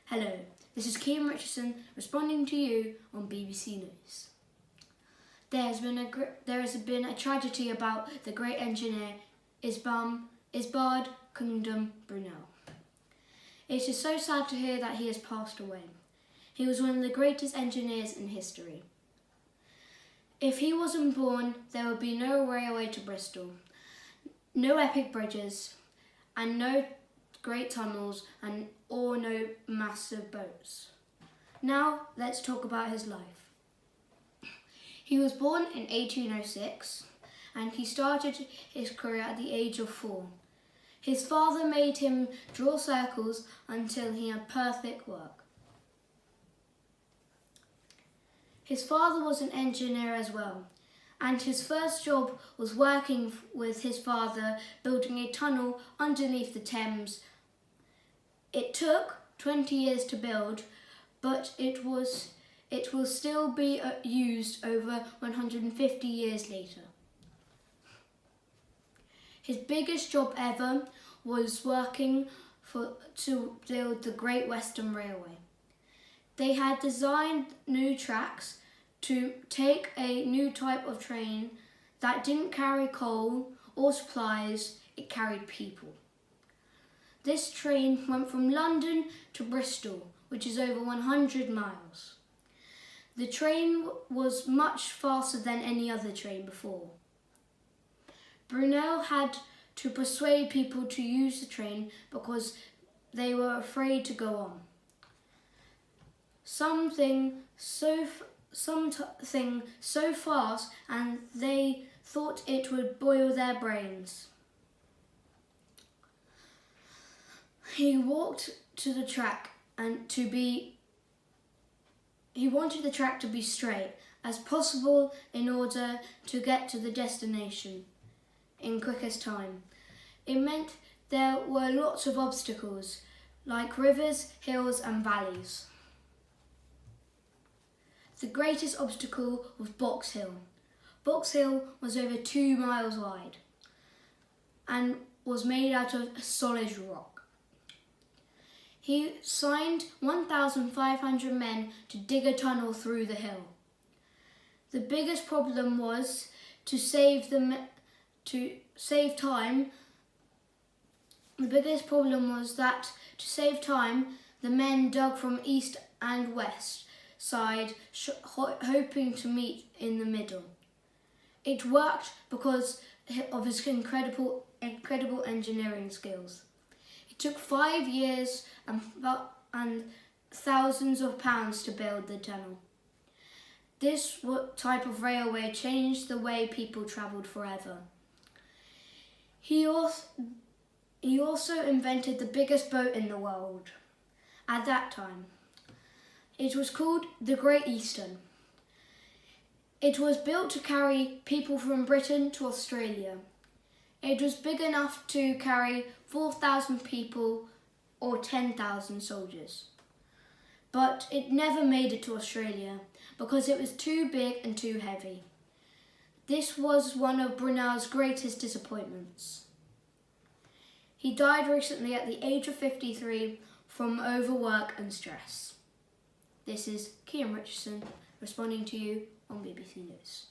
Hello, this is Cian Richardson responding to you on BBC News. There has been a tragedy about the great engineer Isbard Kingdom Brunel. It is so sad to hear that he has passed away. He was one of the greatest engineers in history. If he wasn't born, there would be no railway to Bristol, no epic bridges, and no great tunnels, or no massive boats. Now let's talk about his life. He was born in 1806 and he started his career at the age of 4. His father made him draw circles until he had perfect work. His father was an engineer as well, and his first job was working with his father building a tunnel underneath the Thames. It took 20 years to build, but it will still be used over 150 years later. His biggest job ever was working to build the Great Western Railway. They had designed new tracks to take a new type of train that didn't carry coal or supplies, it carried people. This train went from London to Bristol, which is over 100 miles. The train was much faster than any other train before. Brunel had to persuade people to use the train because they were afraid to go on. Something so fast, and they thought it would boil their brains. He walked to the track he wanted the track to be straight as possible in order to get to the destination in quickest time. It meant there were lots of obstacles, like rivers, hills and valleys. The greatest obstacle was Box Hill. Box Hill was over 2 miles wide and was made out of solid rock. He signed 1,500 men to dig a tunnel through the hill. The biggest problem was to save time. The biggest problem was that to save time, the men dug from east and west side, hoping to meet in the middle. It worked because of his incredible engineering skills. It took 5 years and thousands of pounds to build the tunnel. This type of railway changed the way people travelled forever. He also invented the biggest boat in the world at that time. It was called the Great Eastern. It was built to carry people from Britain to Australia. It was big enough to carry 4,000 people or 10,000 soldiers. But it never made it to Australia because it was too big and too heavy. This was one of Brunel's greatest disappointments. He died recently at the age of 53 from overwork and stress. This is Cian Richardson responding to you on BBC News.